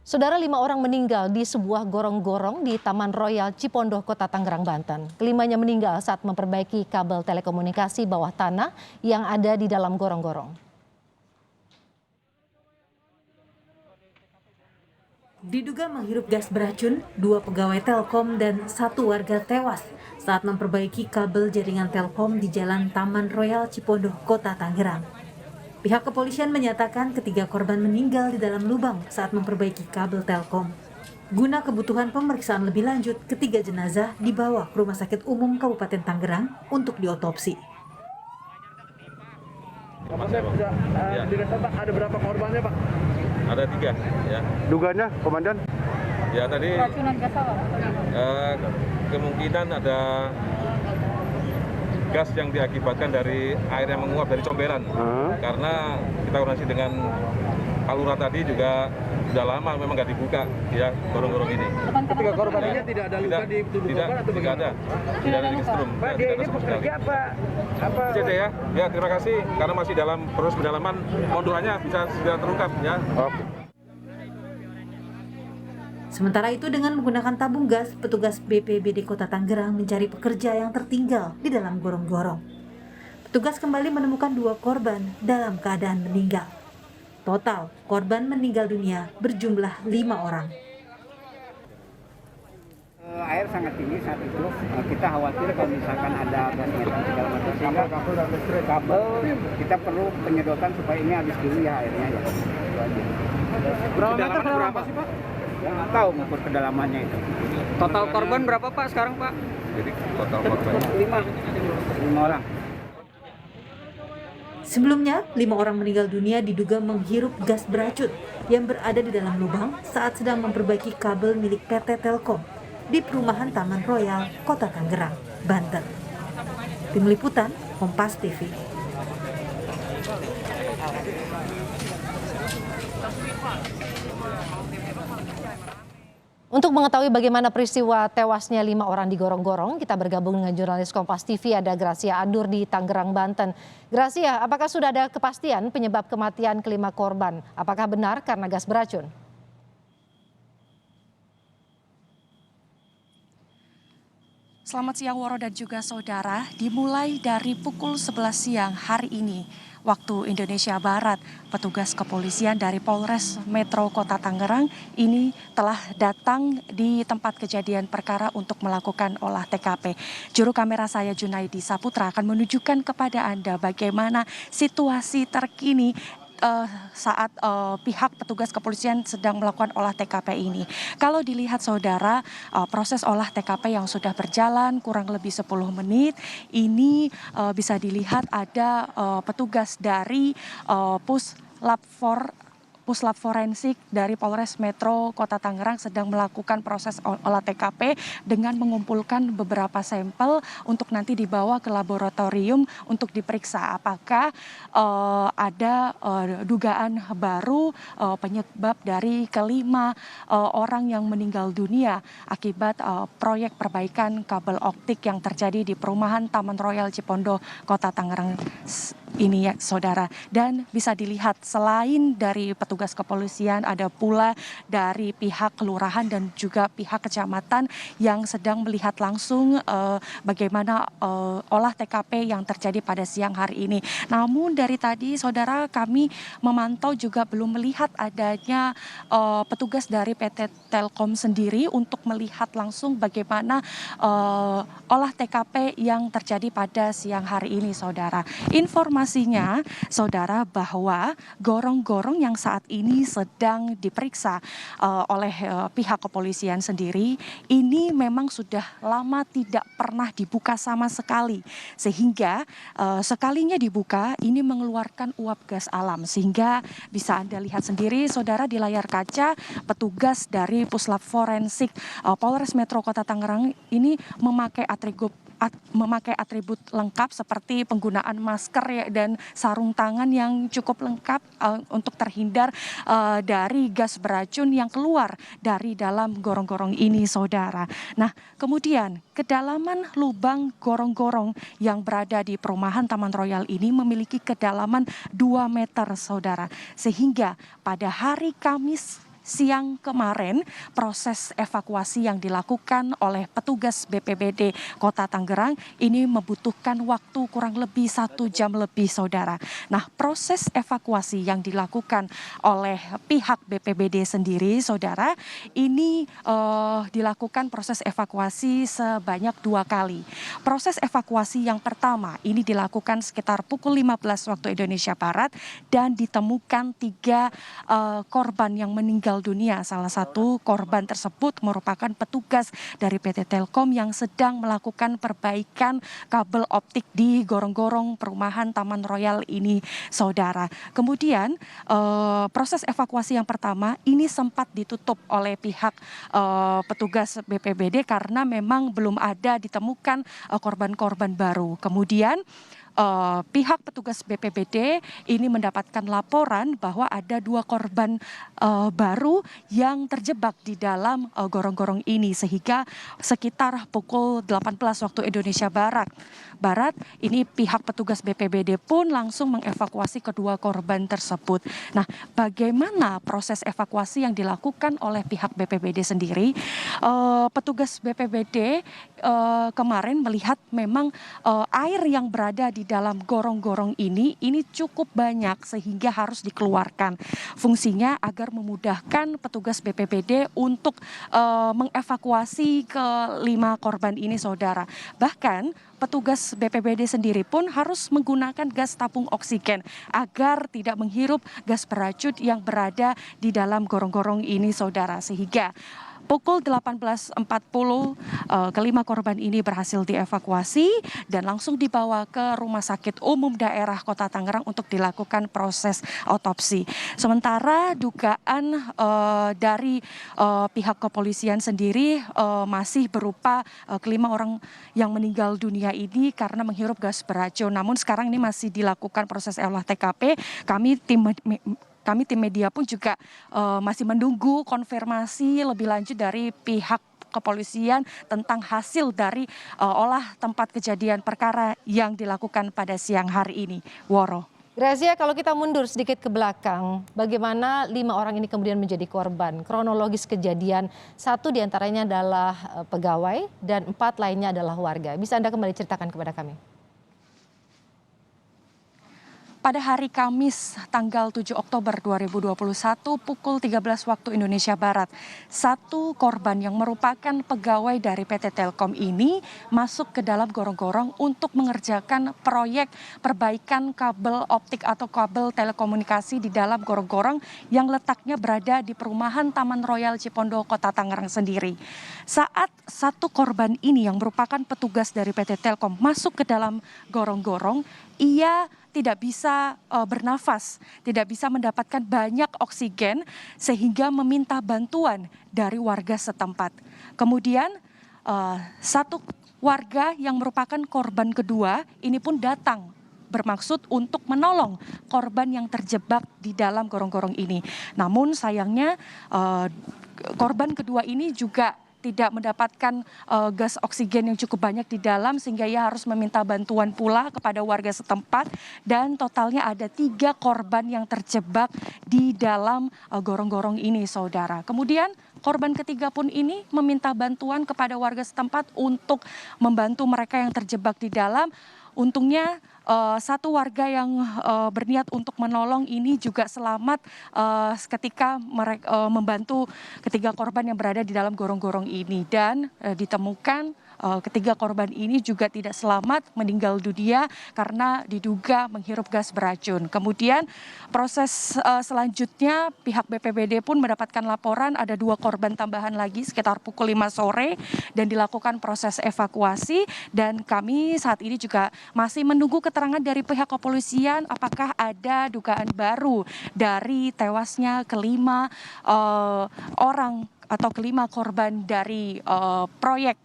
Saudara, 5 orang meninggal di sebuah gorong-gorong di Taman Royal Cipondoh, Kota Tangerang, Banten. Kelimanya meninggal saat memperbaiki kabel telekomunikasi bawah tanah yang ada di dalam gorong-gorong. Diduga menghirup gas beracun, 2 pegawai Telkom dan 1 warga tewas saat memperbaiki kabel jaringan Telkom di Jalan Taman Royal Cipondoh, Kota Tangerang. Pihak kepolisian menyatakan ketiga korban meninggal di dalam lubang saat memperbaiki kabel Telkom. Guna kebutuhan pemeriksaan lebih lanjut, ketiga jenazah dibawa ke Rumah Sakit Umum Kabupaten Tangerang untuk diotopsi. Pak, dirasa Pak, ada berapa korbannya Pak? Ada 3 ya. Duganya, Komandan? Ya tadi kemungkinan ada gas yang diakibatkan dari air yang menguap dari comberan. Karena kita koordinasi dengan Palura tadi juga sudah lama memang nggak dibuka ya gorong-gorong ini. Ketiga korban ini tidak ada luka di tubuh korban atau bagaimana? Tidak ada dikestrum. Pak, dia ini bekerja apa? CC ya. Ya, terima kasih karena masih dalam proses pendalaman, modulannya bisa segera terungkap ya. Oke. Sementara itu dengan menggunakan tabung gas, petugas BPBD Kota Tangerang mencari pekerja yang tertinggal di dalam gorong-gorong. Petugas kembali menemukan 2 korban dalam keadaan meninggal. Total korban meninggal dunia berjumlah 5 orang. Air sangat tinggi saat itu, kita khawatir kalau misalkan ada gas metan segala macam, sehingga kabel kita perlu penyedotan supaya ini habis dulu ya airnya ya. Berapa meter berapa sih Pak? Ya nggak tahu mengukur kedalamannya itu. Total korban berapa Pak sekarang Pak? Jadi total korban 5 orang. Sebelumnya, 5 orang meninggal dunia diduga menghirup gas beracun yang berada di dalam lubang saat sedang memperbaiki kabel milik PT Telkom di perumahan Taman Royal, Kota Tangerang, Banten. Tim Liputan, Kompas TV. Untuk mengetahui bagaimana peristiwa tewasnya 5 orang di gorong-gorong, kita bergabung dengan jurnalis Kompas TV, ada Gracia Adur di Tangerang, Banten. Gracia, apakah sudah ada kepastian penyebab kematian kelima korban? Apakah benar karena gas beracun? Selamat siang Woro dan juga saudara, dimulai dari pukul 11 siang hari ini, waktu Indonesia Barat, petugas kepolisian dari Polres Metro Kota Tangerang ini telah datang di tempat kejadian perkara untuk melakukan olah TKP. Juru kamera saya Junaidi Saputra akan menunjukkan kepada Anda bagaimana situasi terkini saat pihak petugas kepolisian sedang melakukan olah TKP ini. Kalau dilihat saudara, proses olah TKP yang sudah berjalan kurang lebih 10 menit, ini bisa dilihat ada petugas dari Puslap Forensik dari Polres Metro Kota Tangerang sedang melakukan proses olah TKP dengan mengumpulkan beberapa sampel untuk nanti dibawa ke laboratorium untuk diperiksa apakah ada dugaan baru penyebab dari kelima orang yang meninggal dunia akibat proyek perbaikan kabel optik yang terjadi di perumahan Taman Royal Cipondoh, Kota Tangerang ini ya saudara. Dan bisa dilihat selain dari petugas kepolisian ada pula dari pihak kelurahan dan juga pihak kecamatan yang sedang melihat langsung bagaimana olah TKP yang terjadi pada siang hari ini. Namun dari tadi saudara kami memantau juga belum melihat adanya petugas dari PT Telkom sendiri untuk melihat langsung bagaimana olah TKP yang terjadi pada siang hari ini saudara. Informasinya saudara bahwa gorong-gorong yang saat ini sedang diperiksa oleh pihak kepolisian sendiri ini memang sudah lama tidak pernah dibuka sama sekali, sehingga sekalinya dibuka ini mengeluarkan uap gas alam, sehingga bisa Anda lihat sendiri saudara di layar kaca petugas dari Puslap Forensik Polres Metro Kota Tangerang ini memakai atribut lengkap seperti penggunaan masker dan sarung tangan yang cukup lengkap untuk terhindar dari gas beracun yang keluar dari dalam gorong-gorong ini saudara. Nah kemudian kedalaman lubang gorong-gorong yang berada di perumahan Taman Royal ini memiliki kedalaman 2 meter saudara. Sehingga pada hari Kamis siang kemarin proses evakuasi yang dilakukan oleh petugas BPBD Kota Tangerang ini membutuhkan waktu kurang lebih 1 jam lebih, saudara. Nah, proses evakuasi yang dilakukan oleh pihak BPBD sendiri, saudara, ini dilakukan proses evakuasi sebanyak 2 kali. Proses evakuasi yang pertama ini dilakukan sekitar pukul 15 waktu Indonesia Barat dan ditemukan 3 korban yang meninggal dunia. Salah satu korban tersebut merupakan petugas dari PT Telkom yang sedang melakukan perbaikan kabel optik di gorong-gorong perumahan Taman Royal ini, saudara. Kemudian proses evakuasi yang pertama ini sempat ditutup oleh pihak petugas BPBD karena memang belum ada ditemukan korban-korban baru. Kemudian pihak petugas BPBD ini mendapatkan laporan bahwa ada 2 korban baru yang terjebak di dalam gorong-gorong ini, sehingga sekitar pukul 18 waktu Indonesia Barat ini pihak petugas BPBD pun langsung mengevakuasi kedua korban tersebut. Nah, bagaimana proses evakuasi yang dilakukan oleh pihak BPBD sendiri? Petugas BPBD kemarin melihat memang air yang berada di dalam gorong-gorong ini cukup banyak sehingga harus dikeluarkan. Fungsinya agar memudahkan petugas BPBD untuk mengevakuasi ke-5 korban ini, saudara. Bahkan petugas BPBD sendiri pun harus menggunakan gas tabung oksigen agar tidak menghirup gas beracun yang berada di dalam gorong-gorong ini, saudara. Sehingga pukul 18.40 ke-5 korban ini berhasil dievakuasi dan langsung dibawa ke Rumah Sakit Umum Daerah Kota Tangerang untuk dilakukan proses otopsi. Sementara dugaan dari pihak kepolisian sendiri masih berupa ke-5 orang yang meninggal dunia ini karena menghirup gas beracun. Namun sekarang ini masih dilakukan proses olah TKP. Kami tim media pun juga masih menunggu konfirmasi lebih lanjut dari pihak kepolisian tentang hasil dari olah tempat kejadian perkara yang dilakukan pada siang hari ini. Woro. Grazia, kalau kita mundur sedikit ke belakang, bagaimana 5 orang ini kemudian menjadi korban? Kronologis kejadian, 1 diantaranya adalah pegawai dan 4 lainnya adalah warga. Bisa Anda kembali ceritakan kepada kami? Pada hari Kamis tanggal 7 Oktober 2021 pukul 13 waktu Indonesia Barat, 1 korban yang merupakan pegawai dari PT Telkom ini masuk ke dalam gorong-gorong untuk mengerjakan proyek perbaikan kabel optik atau kabel telekomunikasi di dalam gorong-gorong yang letaknya berada di perumahan Taman Royal Cipondo, Kota Tangerang sendiri. Saat 1 korban ini yang merupakan petugas dari PT Telkom masuk ke dalam gorong-gorong, ia tidak bisa bernafas, tidak bisa mendapatkan banyak oksigen sehingga meminta bantuan dari warga setempat. Kemudian 1 warga yang merupakan korban kedua ini pun datang bermaksud untuk menolong korban yang terjebak di dalam gorong-gorong ini. Namun sayangnya korban kedua ini juga tidak mendapatkan gas oksigen yang cukup banyak di dalam sehingga ia harus meminta bantuan pula kepada warga setempat dan totalnya ada 3 korban yang terjebak di dalam gorong-gorong ini, saudara. Kemudian korban ketiga pun ini meminta bantuan kepada warga setempat untuk membantu mereka yang terjebak di dalam. Untungnya 1 warga yang berniat untuk menolong ini juga selamat ketika mereka membantu ketiga korban yang berada di dalam gorong-gorong ini dan ditemukan ketiga korban ini juga tidak selamat, meninggal dunia karena diduga menghirup gas beracun. Kemudian proses selanjutnya pihak BPBD pun mendapatkan laporan ada 2 korban tambahan lagi sekitar pukul 5 sore dan dilakukan proses evakuasi dan kami saat ini juga masih menunggu keterangan dari pihak kepolisian apakah ada dugaan baru dari tewasnya ke-5 orang atau ke-5 korban dari proyek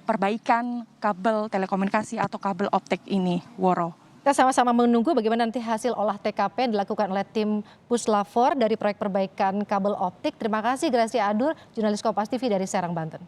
perbaikan kabel telekomunikasi atau kabel optik ini, Woro. Kita sama-sama menunggu bagaimana nanti hasil olah TKP yang dilakukan oleh tim Puslapfor dari proyek perbaikan kabel optik. Terima kasih Grazia Adur, jurnalis Kompas TV dari Serang, Banten.